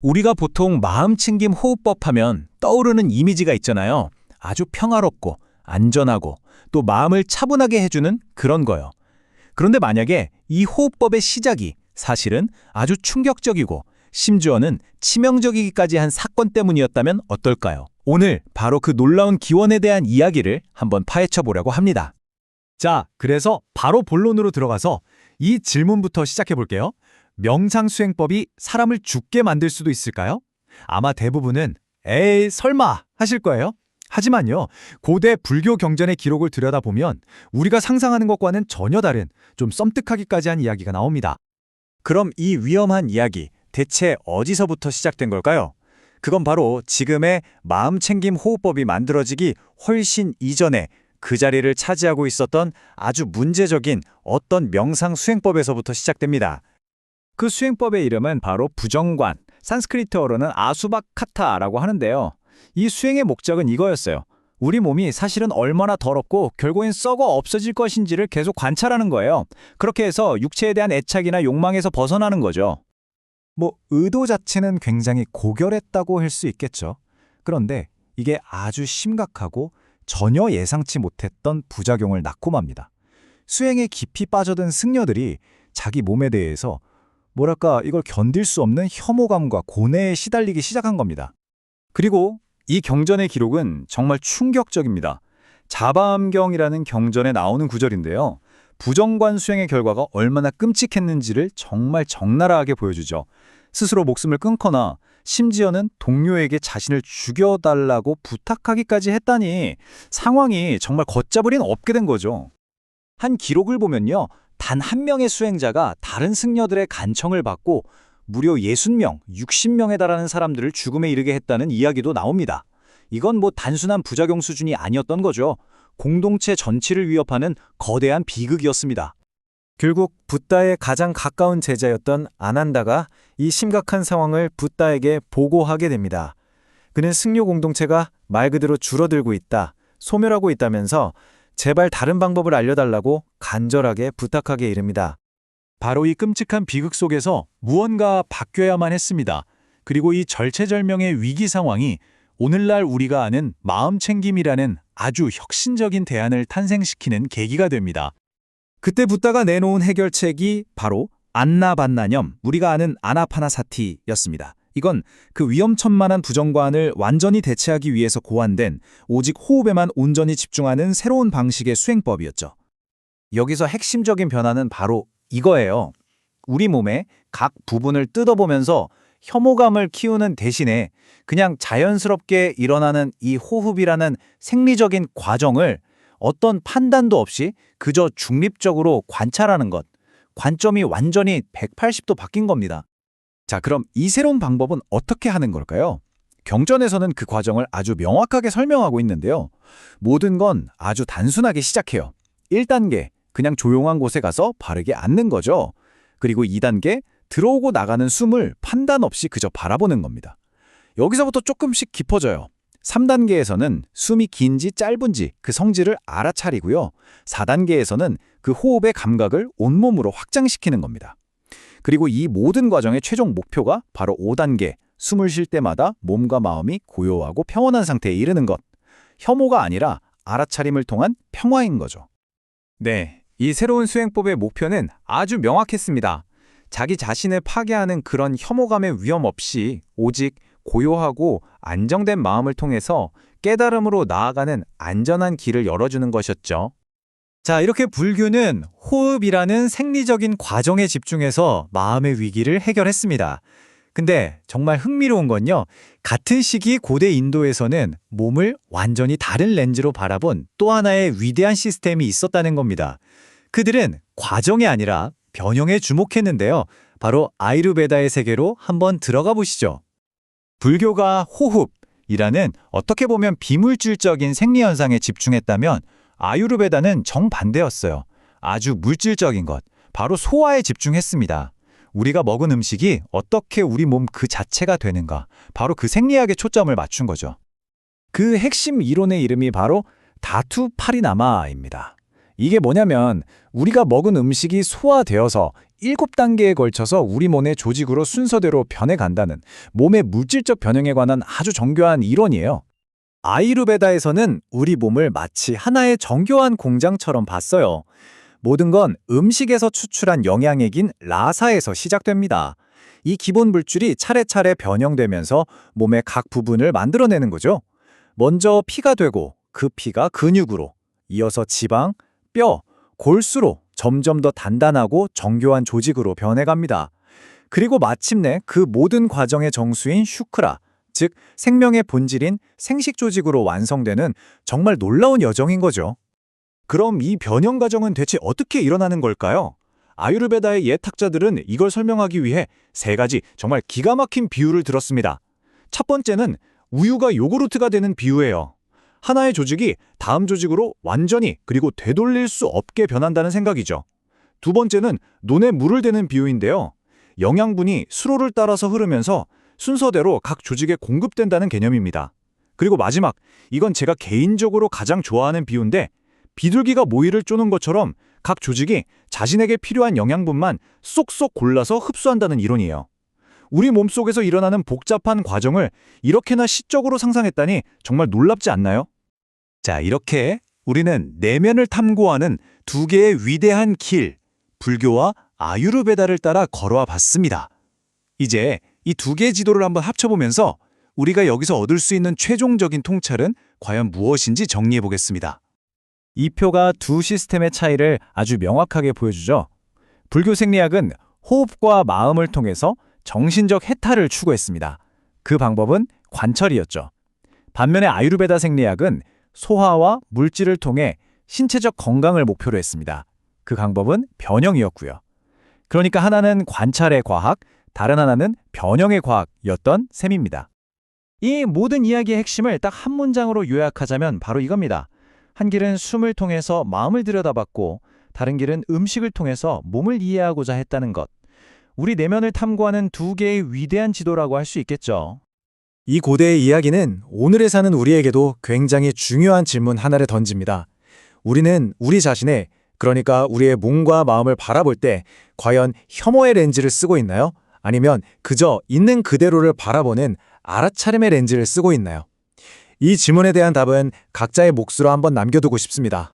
우리가 보통 마음챙김 호흡법 하면 떠오르는 이미지가 있잖아요. 아주 평화롭고 안전하고 또 마음을 차분하게 해주는 그런 거요. 그런데 만약에 이 호흡법의 시작이 사실은 아주 충격적이고 심지어는 치명적이기까지 한 사건 때문이었다면 어떨까요? 오늘 바로 그 놀라운 기원에 대한 이야기를 한번 파헤쳐 보려고 합니다. 자, 그래서 바로 본론으로 들어가서 이 질문부터 시작해 볼게요. 명상수행법이 사람을 죽게 만들 수도 있을까요? 아마 대부분은 에이, 설마 하실 거예요. 하지만요, 고대 불교 경전의 기록을 들여다보면 우리가 상상하는 것과는 전혀 다른 좀 썸뜩하기까지 한 이야기가 나옵니다. 그럼 이 위험한 이야기 대체 어디서부터 시작된 걸까요? 그건 바로 지금의 마음챙김 호흡법이 만들어지기 훨씬 이전에 그 자리를 차지하고 있었던 아주 문제적인 어떤 명상 수행법에서부터 시작됩니다. 그 수행법의 이름은 바로 부정관, 산스크리트어로는 아수바카타라고 하는데요. 이 수행의 목적은 이거였어요. 우리 몸이 사실은 얼마나 더럽고 결국엔 썩어 없어질 것인지를 계속 관찰하는 거예요. 그렇게 해서 육체에 대한 애착이나 욕망에서 벗어나는 거죠. 의도 자체는 굉장히 고결했다고 할 수 있겠죠. 그런데 이게 아주 심각하고 전혀 예상치 못했던 부작용을 낳고 맙니다. 수행에 깊이 빠져든 승려들이 자기 몸에 대해서 이걸 견딜 수 없는 혐오감과 고뇌에 시달리기 시작한 겁니다. 그리고 이 경전의 기록은 정말 충격적입니다. 자바암경이라는 경전에 나오는 구절인데요. 부정관 수행의 결과가 얼마나 끔찍했는지를 정말 적나라하게 보여주죠. 스스로 목숨을 끊거나 심지어는 동료에게 자신을 죽여달라고 부탁하기까지 했다니 상황이 정말 걷잡을 인 없게 된 거죠. 한 기록을 보면요. 단 한 명의 수행자가 다른 승려들의 간청을 받고 무려 60명, 60명에 달하는 사람들을 죽음에 이르게 했다는 이야기도 나옵니다. 이건 단순한 부작용 수준이 아니었던 거죠. 공동체 전체를 위협하는 거대한 비극이었습니다. 결국 붓다의 가장 가까운 제자였던 아난다가 이 심각한 상황을 붓다에게 보고하게 됩니다. 그는 승려 공동체가 말 그대로 줄어들고 있다, 소멸하고 있다면서 제발 다른 방법을 알려달라고 간절하게 부탁하게 이릅니다. 바로 이 끔찍한 비극 속에서 무언가 바뀌어야만 했습니다. 그리고 이 절체절명의 위기 상황이 오늘날 우리가 아는 마음챙김이라는 아주 혁신적인 대안을 탄생시키는 계기가 됩니다. 그때 붓다가 내놓은 해결책이 바로 안나반나념, 우리가 아는 아나파나사티였습니다. 이건 그 위험천만한 부정관을 완전히 대체하기 위해서 고안된 오직 호흡에만 온전히 집중하는 새로운 방식의 수행법이었죠. 여기서 핵심적인 변화는 바로 이거예요. 우리 몸의 각 부분을 뜯어보면서 혐오감을 키우는 대신에 그냥 자연스럽게 일어나는 이 호흡이라는 생리적인 과정을 어떤 판단도 없이 그저 중립적으로 관찰하는 것. 관점이 완전히 180도 바뀐 겁니다. 자, 그럼 이 새로운 방법은 어떻게 하는 걸까요? 경전에서는 그 과정을 아주 명확하게 설명하고 있는데요. 모든 건 아주 단순하게 시작해요. 1단계, 그냥 조용한 곳에 가서 바르게 앉는 거죠. 그리고 2단계, 들어오고 나가는 숨을 판단 없이 그저 바라보는 겁니다. 여기서부터 조금씩 깊어져요. 3단계에서는 숨이 긴지 짧은지 그 성질을 알아차리고요. 4단계에서는 그 호흡의 감각을 온몸으로 확장시키는 겁니다. 그리고 이 모든 과정의 최종 목표가 바로 5단계, 숨을 쉴 때마다 몸과 마음이 고요하고 평온한 상태에 이르는 것. 혐오가 아니라 알아차림을 통한 평화인 거죠. 네, 이 새로운 수행법의 목표는 아주 명확했습니다. 자기 자신을 파괴하는 그런 혐오감의 위험 없이 오직 고요하고 안정된 마음을 통해서 깨달음으로 나아가는 안전한 길을 열어주는 것이었죠. 자, 이렇게 불교는 호흡이라는 생리적인 과정에 집중해서 마음의 위기를 해결했습니다. 근데 정말 흥미로운 건요, 같은 시기 고대 인도에서는 몸을 완전히 다른 렌즈로 바라본 또 하나의 위대한 시스템이 있었다는 겁니다. 그들은 과정이 아니라 변형에 주목했는데요. 바로 아유르베다의 세계로 한번 들어가 보시죠. 불교가 호흡이라는 어떻게 보면 비물질적인 생리현상에 집중했다면 아유르베다는 정반대였어요. 아주 물질적인 것, 바로 소화에 집중했습니다. 우리가 먹은 음식이 어떻게 우리 몸 그 자체가 되는가, 바로 그 생리학에 초점을 맞춘 거죠. 그 핵심 이론의 이름이 바로 다투 파리나마입니다. 이게 뭐냐면 우리가 먹은 음식이 소화되어서 7단계에 걸쳐서 우리 몸의 조직으로 순서대로 변해간다는 몸의 물질적 변형에 관한 아주 정교한 이론이에요. 아유르베다에서는 우리 몸을 마치 하나의 정교한 공장처럼 봤어요. 모든 건 음식에서 추출한 영양액인 라사에서 시작됩니다. 이 기본 물질이 차례차례 변형되면서 몸의 각 부분을 만들어내는 거죠. 먼저 피가 되고 그 피가 근육으로, 이어서 지방, 뼈, 골수로 점점 더 단단하고 정교한 조직으로 변해갑니다. 그리고 마침내 그 모든 과정의 정수인 슈크라, 즉 생명의 본질인 생식 조직으로 완성되는 정말 놀라운 여정인 거죠. 그럼 이 변형 과정은 대체 어떻게 일어나는 걸까요? 아유르베다의 옛 학자들은 이걸 설명하기 위해 3가지 정말 기가 막힌 비유를 들었습니다. 첫 번째는 우유가 요구르트가 되는 비유예요. 하나의 조직이 다음 조직으로 완전히 그리고 되돌릴 수 없게 변한다는 생각이죠. 두 번째는 논에 물을 대는 비유인데요. 영양분이 수로를 따라서 흐르면서 순서대로 각 조직에 공급된다는 개념입니다. 그리고 마지막, 이건 제가 개인적으로 가장 좋아하는 비유인데 비둘기가 모이를 쪼는 것처럼 각 조직이 자신에게 필요한 영양분만 쏙쏙 골라서 흡수한다는 이론이에요. 우리 몸속에서 일어나는 복잡한 과정을 이렇게나 시적으로 상상했다니 정말 놀랍지 않나요? 자, 이렇게 우리는 내면을 탐구하는 2개의 위대한 길, 불교와 아유르베다를 따라 걸어와 봤습니다. 이제 이 2개의 지도를 한번 합쳐보면서 우리가 여기서 얻을 수 있는 최종적인 통찰은 과연 무엇인지 정리해 보겠습니다. 이 표가 두 시스템의 차이를 아주 명확하게 보여주죠. 불교 생리학은 호흡과 마음을 통해서 정신적 해탈을 추구했습니다. 그 방법은 관철이었죠. 반면에 아유르베다 생리학은 소화와 물질을 통해 신체적 건강을 목표로 했습니다. 그 방법은 변형이었고요. 그러니까 하나는 관찰의 과학, 다른 하나는 변형의 과학이었던 셈입니다. 이 모든 이야기의 핵심을 딱 한 문장으로 요약하자면 바로 이겁니다. 한 길은 숨을 통해서 마음을 들여다봤고 다른 길은 음식을 통해서 몸을 이해하고자 했다는 것. 우리 내면을 탐구하는 2개의 위대한 지도라고 할 수 있겠죠. 이 고대의 이야기는 오늘에 사는 우리에게도 굉장히 중요한 질문 하나를 던집니다. 우리는 우리 자신의, 그러니까 우리의 몸과 마음을 바라볼 때 과연 혐오의 렌즈를 쓰고 있나요? 아니면 그저 있는 그대로를 바라보는 알아차림의 렌즈를 쓰고 있나요? 이 질문에 대한 답은 각자의 몫으로 한번 남겨두고 싶습니다.